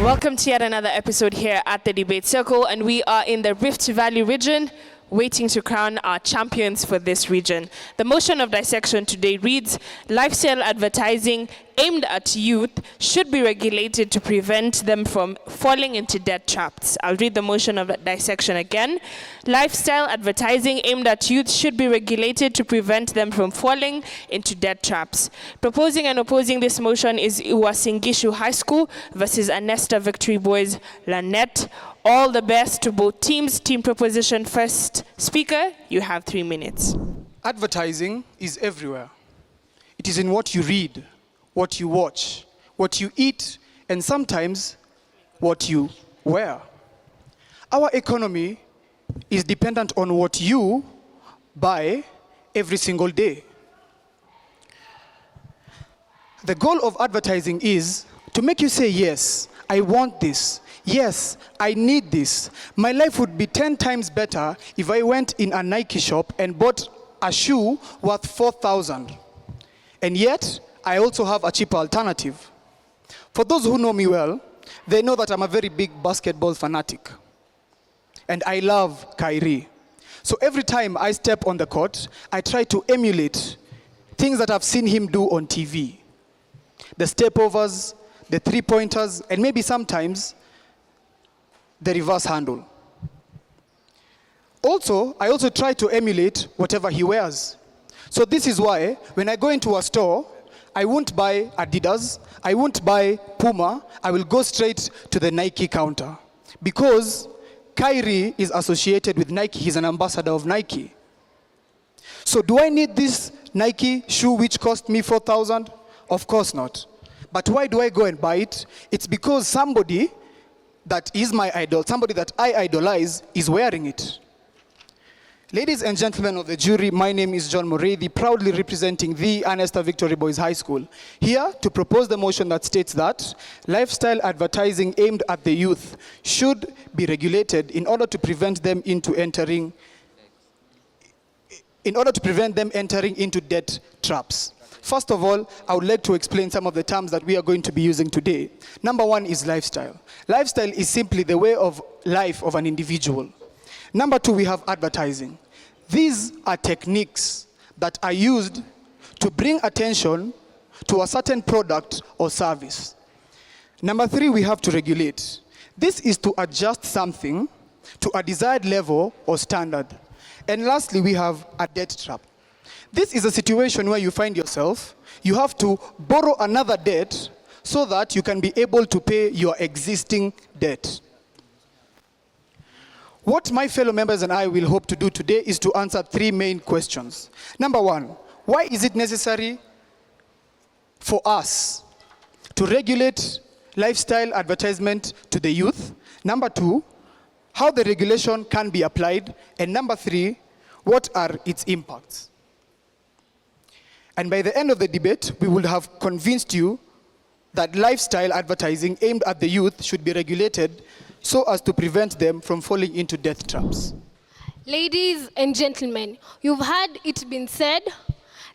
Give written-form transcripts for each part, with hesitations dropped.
Welcome to yet another episode here at the Debate Circle, and we are in the Rift Valley region, waiting to crown our champions for this region. The motion of dissection today reads, lifestyle advertising aimed at youth should be regulated to prevent them from falling into debt traps. I'll read the motion of dissection again. Lifestyle advertising aimed at youth should be regulated to prevent them from falling into debt traps. Proposing and opposing this motion is Uasin Gishu High School versus Anestar Victory Boys Lanet. All the best to both teams. Team proposition first. Speaker, you have 3 minutes. Advertising is everywhere. It is in what you read, what you watch, what you eat, and sometimes what you wear. Our economy is dependent on what you buy every single day. The goal of advertising is to make you say, yes, I want this. Yes, I need this. My life would be 10 times better if I went in a Nike shop and bought a shoe worth 4,000. And yet, I also have a cheaper alternative. For those who know me well, they know that I'm a very big basketball fanatic. And I love Kyrie. So every time I step on the court, I try to emulate things that I've seen him do on TV. The step-overs, the three-pointers, and maybe sometimes the reverse handle. I also try to emulate whatever he wears. So this is why when I go into a store, I won't buy Adidas, I won't buy Puma, I will go straight to the Nike counter. Because Kyrie is associated with Nike, he's an ambassador of Nike. So do I need this Nike shoe which cost me 4,000? Of course not. But why do I go and buy it? It's because somebody that is my idol, somebody that I idolize, is wearing it. Ladies and gentlemen of the jury, my name is John Moredi, proudly representing the Anestar Victory Boys High School, here to propose the motion that states that lifestyle advertising aimed at the youth should be regulated in order to prevent them entering into debt traps. First of all, I would like to explain some of the terms that we are going to be using today. Number one is lifestyle. Lifestyle is simply the way of life of an individual. Number two, we have advertising. These are techniques that are used to bring attention to a certain product or service. Number three, we have to regulate. This is to adjust something to a desired level or standard. And lastly, we have a debt trap. This is a situation where you find yourself, you have to borrow another debt so that you can be able to pay your existing debt. What my fellow members and I will hope to do today is to answer 3 main questions. Number one, why is it necessary for us to regulate lifestyle advertisement to the youth? Number two, how the regulation can be applied? And number three, what are its impacts? And by the end of the debate, we will have convinced you that lifestyle advertising aimed at the youth should be regulated so as to prevent them from falling into death traps. Ladies and gentlemen, you've heard it been said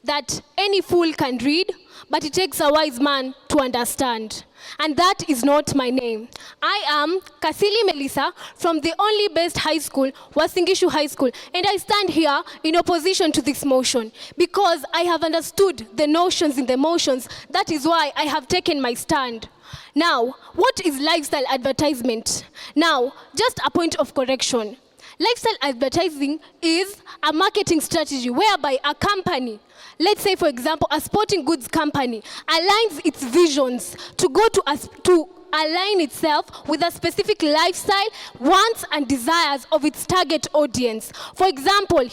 that any fool can read, but it takes a wise man to understand. And that is not my name. I am Kasili Melissa from the only best high school, Uasin Gishu High School, and I stand here in opposition to this motion because I have understood the notions in the motions. That is why I have taken my stand. Now, what is lifestyle advertisement? Now, just a point of correction. Lifestyle advertising is a marketing strategy whereby a company, let's say for example a sporting goods company, aligns its visions to align itself with a specific lifestyle, wants and desires of its target audience. For example,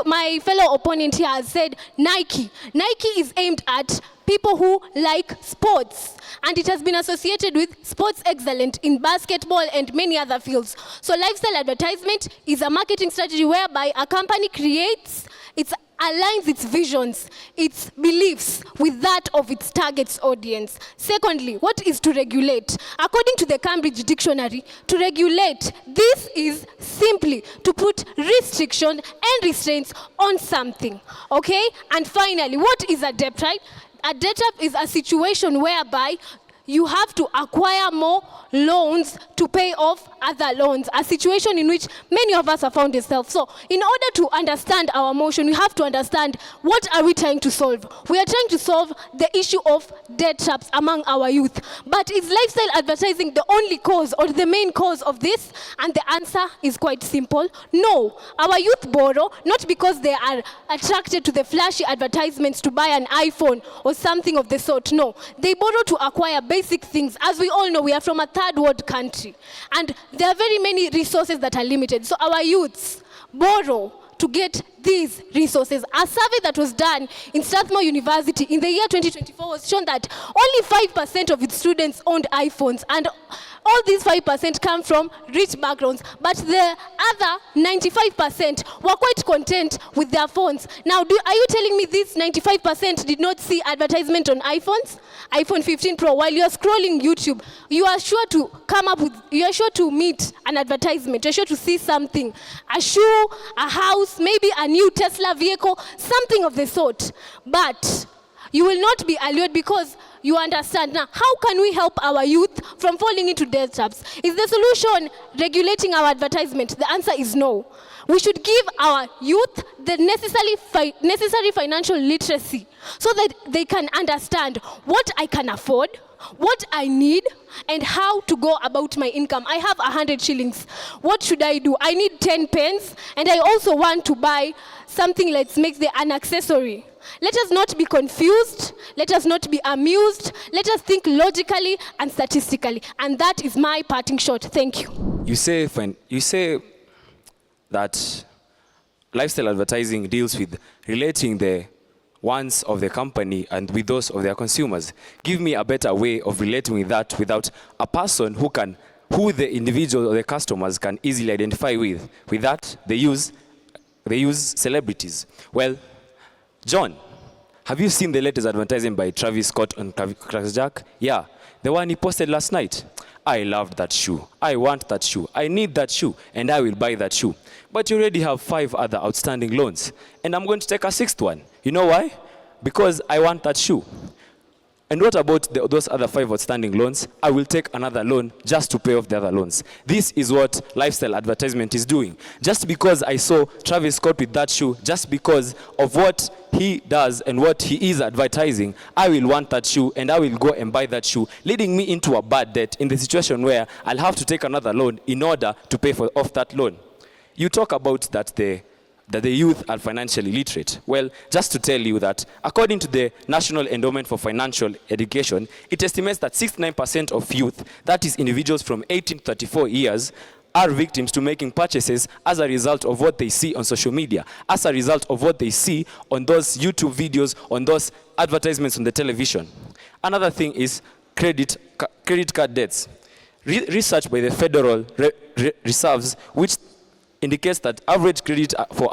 my fellow opponent here has said Nike. Nike is aimed at people who like sports, and it has been associated with sports excellence in basketball and many other fields. So lifestyle advertisement is a marketing strategy whereby a company aligns its visions, its beliefs with that of its target audience. Secondly, what is to regulate? According to the Cambridge Dictionary, to regulate, this is simply to put restriction and restraints on something, okay? And finally, what is a debt, right? A debt trap is a situation whereby you have to acquire more loans to pay off other loans, a situation in which many of us have found ourselves. So in order to understand our motion, we have to understand what are we trying to solve. We are trying to solve the issue of debt traps among our youth. But is lifestyle advertising the only cause or the main cause of this? And the answer is quite simple. No. Our youth borrow not because they are attracted to the flashy advertisements to buy an iPhone or something of the sort. No. They borrow to acquire basic things. As we all know, we are from a third world country. And there are very many resources that are limited. So our youths borrow to get these resources. A survey that was done in Strathmore University in the year 2024 was shown that only 5% of its students owned iPhones, and all these 5% come from rich backgrounds, but the other 95% were quite content with their phones. Now, are you telling me this 95% did not see advertisement on iPhones? iPhone 15 Pro, while you are scrolling YouTube, you are sure to meet an advertisement, you're sure to see something, a shoe, a house, maybe a new Tesla vehicle, something of the sort. But you will not be allured because you understand. Now, how can we help our youth from falling into debt traps? Is the solution regulating our advertisement? The answer is no. We should give our youth the necessary financial literacy so that they can understand what I can afford, what I need, and how to go about my income. I have 100 shillings. What should I do? I need 10 pence, and I also want to buy something that makes an accessory. Let us not be confused. Let us not be amused. Let us think logically and statistically. And that is my parting shot. Thank you. You say that lifestyle advertising deals with relating the wants of the company and with those of their consumers. Give me a better way of relating with that without a person who the individual or the customers can easily identify with. With that, they use celebrities. Well, John, have you seen the latest advertising by Travis Scott on Crackjack? Yeah, the one he posted last night. I loved that shoe. I want that shoe. I need that shoe, and I will buy that shoe. But you already have 5 other outstanding loans, and I'm going to take a 6th one. You know why? Because I want that shoe. And what about those other 5 outstanding loans? I will take another loan just to pay off the other loans. This is what lifestyle advertisement is doing. Just because I saw Travis Scott with that shoe, just because of what he does and what he is advertising, I will want that shoe and I will go and buy that shoe, leading me into a bad debt in the situation where I'll have to take another loan in order to pay off that loan. You talk about that the youth are financially literate. Well, just to tell you that according to the National Endowment for Financial Education, it estimates that 69% of youth, that is individuals from 18 to 34 years, are victims to making purchases as a result of what they see on social media, as a result of what they see on those YouTube videos, on those advertisements on the television. Another thing is credit card debts. Research by the Federal Reserves, which indicates that average credit for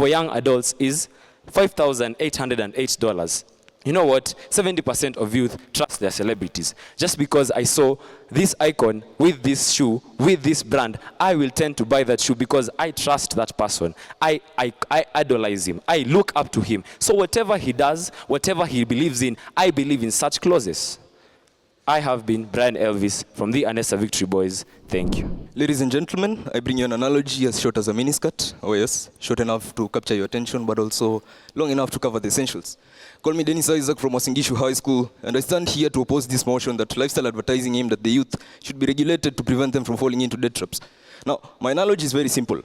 young adults is $5,808. You know what? 70% of youth trust their celebrities. Just because I saw this icon with this shoe, with this brand, I will tend to buy that shoe because I trust that person. I idolize him. I look up to him. So whatever he does, whatever he believes in, I believe in such clauses. I have been Brian Elvis from the Anestar Victory Boys. Thank you. Ladies and gentlemen, I bring you an analogy as short as a miniskirt. Oh yes, short enough to capture your attention, but also long enough to cover the essentials. Call me Dennis Isaac from Gishu High School, and I stand here to oppose this motion that lifestyle advertising aimed at the youth should be regulated to prevent them from falling into debt traps. Now, my analogy is very simple.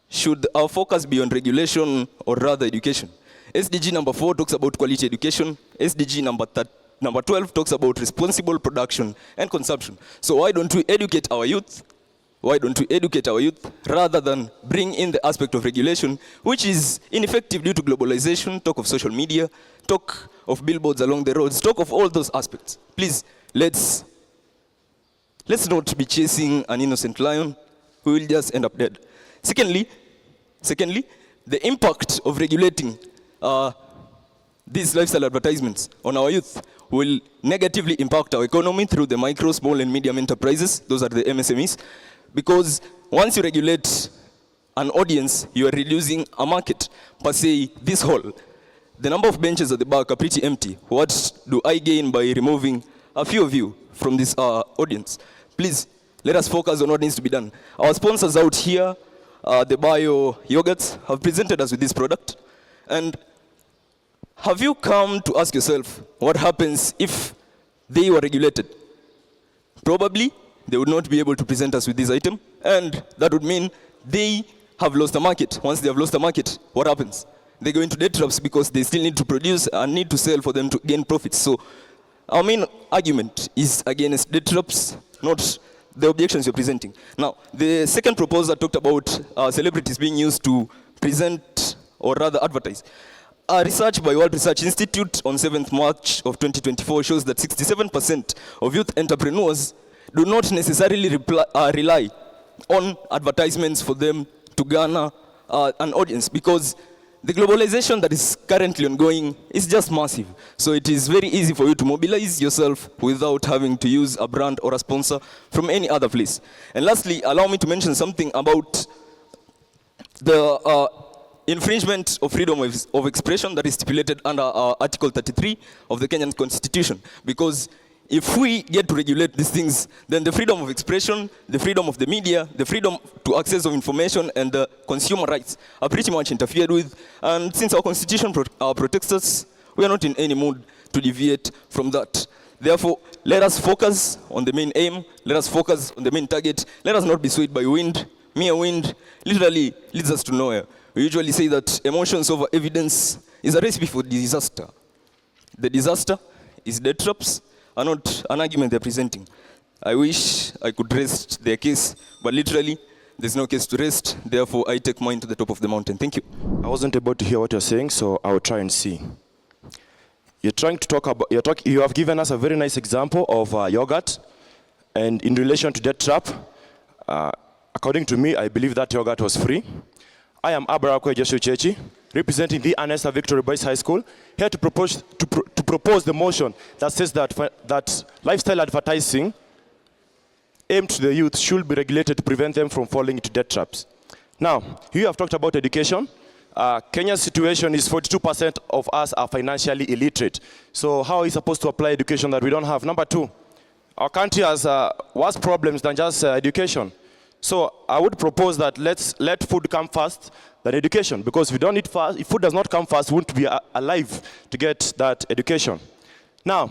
Should our focus be on regulation or rather education? SDG number 4 talks about quality education. SDG number 12 talks about responsible production and consumption. So why don't we educate our youth? Why don't we educate our youth rather than bring in the aspect of regulation, which is ineffective due to globalization, talk of social media, talk of billboards along the roads, talk of all those aspects. Please, let's not be chasing an innocent lion who will just end up dead. Secondly, the impact of regulating these lifestyle advertisements on our youth will negatively impact our economy through the micro, small, and medium enterprises. Those are the MSMEs. Because once you regulate an audience, you are reducing a market per se this whole. the number of benches at the back are pretty empty. What do I gain by removing a few of you from this audience? Please, let us focus on what needs to be done. Our sponsors out here, the Bio Yogurts, have presented us with this product. And have you come to ask yourself what happens if they were regulated? Probably, they would not be able to present us with this item, and that would mean they have lost the market. Once they have lost the market, what happens? They go into debt traps because they still need to produce and need to sell for them to gain profits. So our main argument is against debt traps, not the objections you're presenting. Now, the second proposal talked about celebrities being used to present or rather advertise. A research by World Research Institute on 7th March of 2024 shows that 67% of youth entrepreneurs do not necessarily rely on advertisements for them to garner an audience, because the globalization that is currently ongoing is just massive. So it is very easy for you to mobilize yourself without having to use a brand or a sponsor from any other place. And lastly, allow me to mention something about the infringement of freedom of expression that is stipulated under Article 33 of the Kenyan Constitution. Because if we get to regulate these things, then the freedom of expression, the freedom of the media, the freedom to access of information, and the consumer rights are pretty much interfered with. And since our constitution protects us, we are not in any mood to deviate from that. Therefore, let us focus on the main aim. Let us focus on the main target. Let us not be swayed by wind. Mere wind literally leads us to nowhere. We usually say that emotions over evidence is a recipe for disaster. The disaster is debt traps, are not an argument they're presenting. I wish I could rest their case, but literally, there's no case to rest. Therefore, I take mine to the top of the mountain. Thank you. I wasn't able to hear what you're saying, so I'll try and see. You're trying to talk about, you have given us a very nice example of yogurt, and in relation to that trap, according to me, I believe that yogurt was free. I am Abarakwe Gishu, representing the Anestar Victory Boys High School, here to propose the motion that says that lifestyle advertising aimed to the youth should be regulated to prevent them from falling into debt traps. Now, you have talked about education. Kenya's situation is 42% of us are financially illiterate. So how are we supposed to apply education that we don't have? Number two, our country has worse problems than just education. So I would propose that let's let food come first than education, because if we don't eat fast, if food does not come first, we won't be alive to get that education. Now,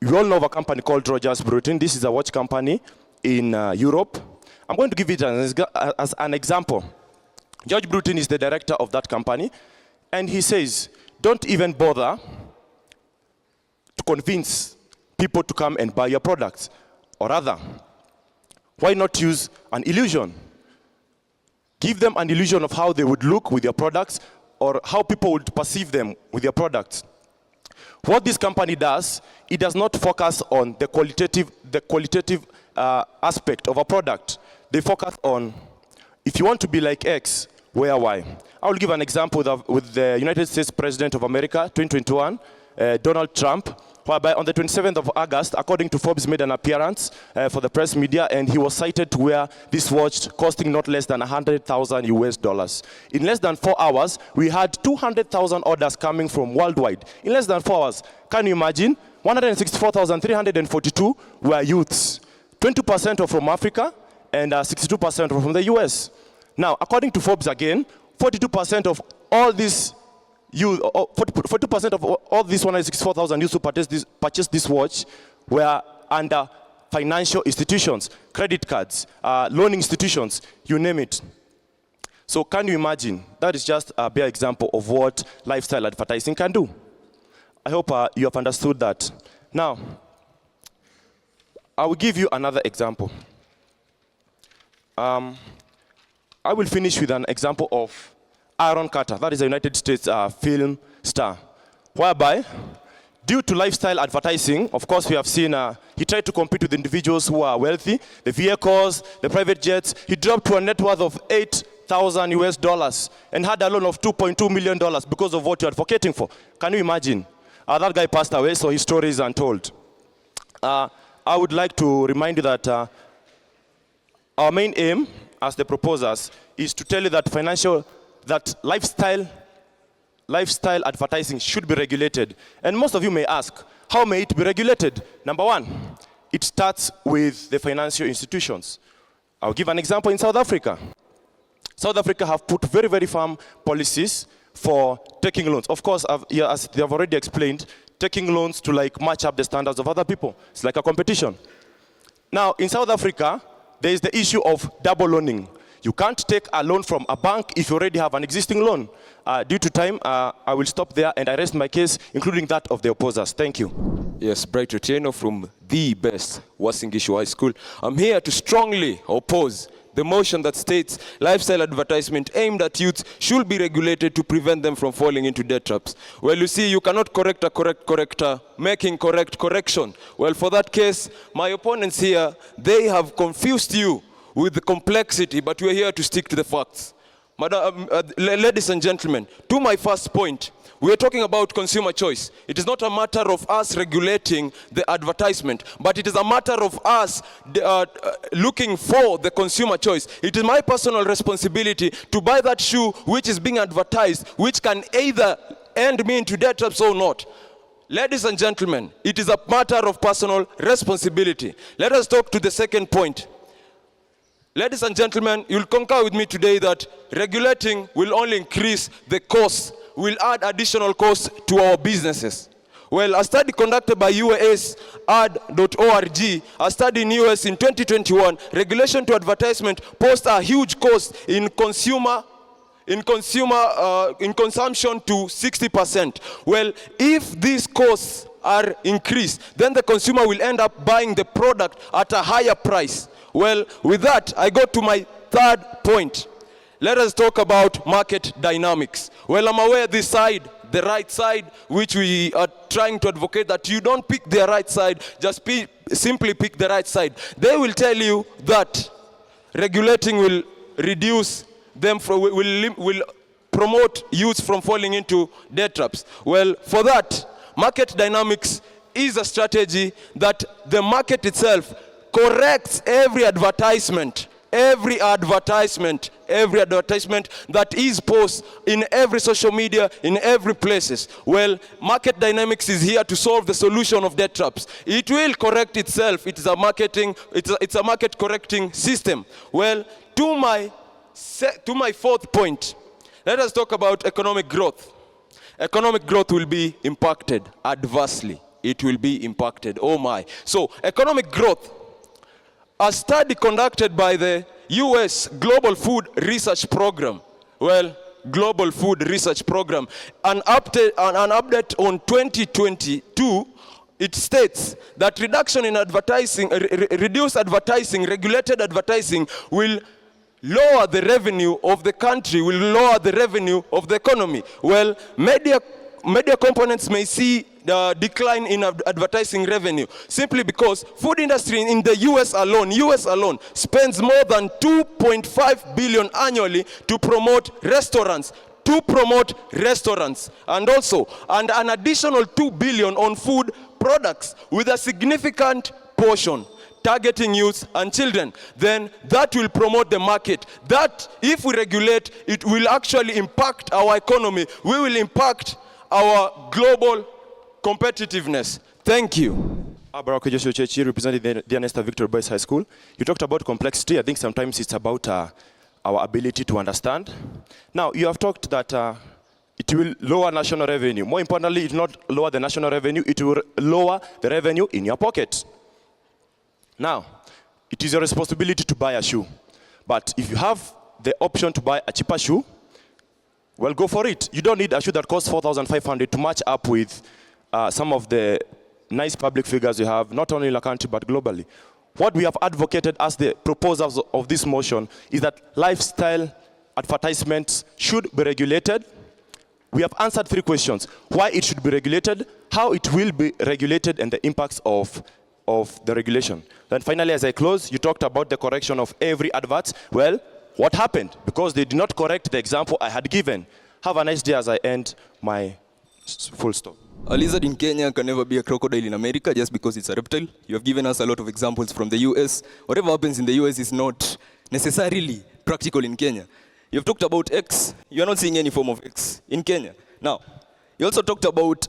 you all know of a company called Rogers Brutin. This is a watch company in Europe. I'm going to give it as an example. George Brutin is the director of that company, and he says, don't even bother to convince people to come and buy your products. Or rather, why not use an illusion? Give them an illusion of how they would look with your products, or how people would perceive them with your products. What this company does, it does not focus on the qualitative aspect of a product. They focus on, if you want to be like X, wear Y. I will give an example with the United States President of America, 2021, Donald Trump, whereby on the 27th of August, according to Forbes, made an appearance for the press media, and he was cited to wear this watch costing not less than $100,000. In less than 4 hours, we had 200,000 orders coming from worldwide. In less than 4 hours, can you imagine? 164,342 were youths. 20% are from Africa, and 62% are from the US. Now, according to Forbes again, 42% of all these 42% of all these 164,000 youths who purchased this watch were under financial institutions, credit cards, loan institutions, you name it. So can you imagine? That is just a bare example of what lifestyle advertising can do. I hope you have understood that. Now, I will give you another example. I will finish with an example of Aaron Carter, that is a United States film star, whereby, due to lifestyle advertising, of course we have seen, he tried to compete with individuals who are wealthy, the vehicles, the private jets. He dropped to a net worth of $8,000 and had a loan of $2.2 million because of what you're advocating for. Can you imagine? That guy passed away, so his story is untold. I would like to remind you that our main aim as the proposers is to tell you that lifestyle lifestyle advertising should be regulated. And most of you may ask, how may it be regulated? Number one, it starts with the financial institutions. I'll give an example in South Africa. South Africa have put very, very firm policies for taking loans. Of course, as they have already explained, taking loans to like match up the standards of other people. It's like a competition. Now, in South Africa, there is the issue of double loaning. You can't take a loan from a bank if you already have an existing loan. Due to time, I will stop there and I rest my case, including that of the opposers. Thank you. Yes, Bright Retieno from the best Uasin Gishu High School. I'm here to strongly oppose the motion that states lifestyle advertisement aimed at youth should be regulated to prevent them from falling into debt traps. Well, you see, you cannot correct a corrector making correct correction. Well, for that case, my opponents here, they have confused you with the complexity, but we're here to stick to the facts. Ladies and gentlemen, to my first point, we are talking about consumer choice. It is not a matter of us regulating the advertisement, but it is a matter of us looking for the consumer choice. It is my personal responsibility to buy that shoe which is being advertised, which can either end me into debt traps or not. Ladies and gentlemen, it is a matter of personal responsibility. Let us talk to the second point. Ladies and gentlemen, you'll concur with me today that regulating will only increase the cost, will add additional costs to our businesses. Well, a study conducted by USAD.org, a study in US in 2021, regulation to advertisement posed a huge cost in consumption to 60%. Well, if these costs are increased, then the consumer will end up buying the product at a higher price. Well, with that, I go to my third point. Let us talk about market dynamics. Well, I'm aware this side, the right side, which we are trying to advocate that you don't pick the right side, just simply pick the right side. They will tell you that regulating will reduce them, will promote youth from falling into debt traps. Well, for that, market dynamics is a strategy that the market itself corrects every advertisement that is posted in every social media, in every places. Well, market dynamics is here to solve the solution of debt traps. It will correct itself. It is a it's a market correcting system. Well, to my fourth point, let us talk about economic growth. Economic growth will be impacted adversely. It will be impacted. Oh my. So, economic growth. A study conducted by the US Global Food Research Program, Global Food Research Program, an update on 2022, it states that reduction in advertising, reduced advertising, regulated advertising will lower the revenue of the country, will lower the revenue of the economy. Well, media components may see the decline in advertising revenue simply because food industry in the US alone spends more than 2.5 billion annually to promote restaurants, and an additional 2 billion on food products, with a significant portion targeting youth and children. Then that will promote the market. That, if we regulate, it will actually impact our economy. We will impact our global competitiveness. Thank you. Gishu, representing the Anestar Victory Boys High School. You talked about complexity. I think sometimes it's about our ability to understand. Now, you have talked that it will lower national revenue. More importantly, it will not lower the national revenue, it will lower the revenue in your pocket. Now, it is your responsibility to buy a shoe. But if you have the option to buy a cheaper shoe, well, go for it. You don't need a shoe that costs 4,500 to match up with some of the nice public figures you have, not only in the country, but globally. What we have advocated as the proposals of this motion is that lifestyle advertisements should be regulated. We have answered 3 questions. Why it should be regulated, how it will be regulated, and the impacts of the regulation. Then finally, as I close, you talked about the correction of every advert. Well, what happened? Because they did not correct the example I had given. Have a nice day as I end my full stop. A lizard in Kenya can never be a crocodile in America just because it's a reptile. You have given us a lot of examples from the US. Whatever happens in the US is not necessarily practical in Kenya. You have talked about X. You are not seeing any form of X in Kenya. Now, you also talked about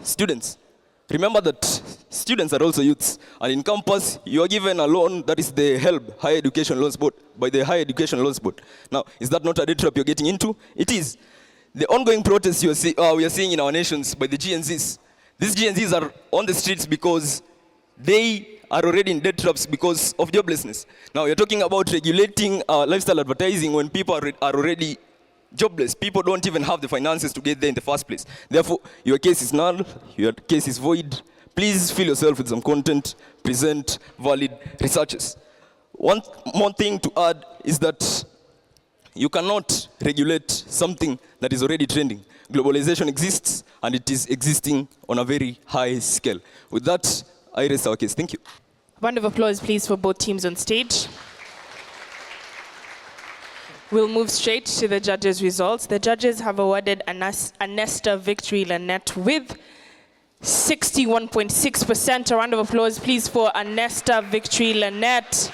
students. Remember that students are also youths, and in campus, you are given a loan that is the HELB, Higher Education Loans Board, by the Higher Education Loans Board. Now, is that not a debt trap you're getting into? It is. The ongoing protests we are seeing in our nations by the GNZs, these GNZs are on the streets because they are already in debt traps because of joblessness. Now, you're talking about regulating lifestyle advertising when people are already jobless. People don't even have the finances to get there in the first place. Therefore, your case is null, your case is void. Please fill yourself with some content, present valid researches. One more thing to add is that you cannot regulate something that is already trending. Globalization exists, and it is existing on a very high scale. With that, I raise our case. Thank you. Round of applause, please, for both teams on stage. We'll move straight to the judges' results. The judges have awarded Anestar victory Lynette with 61.6%. A round of applause, please, for Anestar victory Lynette.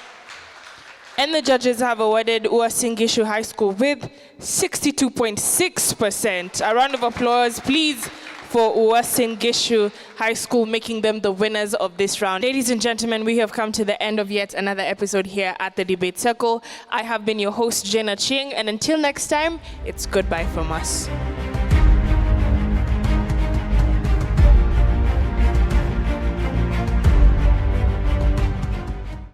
And the judges have awarded Uasin Gishu High School with 62.6%. A round of applause, please, for Uasin Gishu High School, making them the winners of this round. Ladies and gentlemen, we have come to the end of yet another episode here at the Debate Circle. I have been your host, Jenna Ching, and until next time, it's goodbye from us.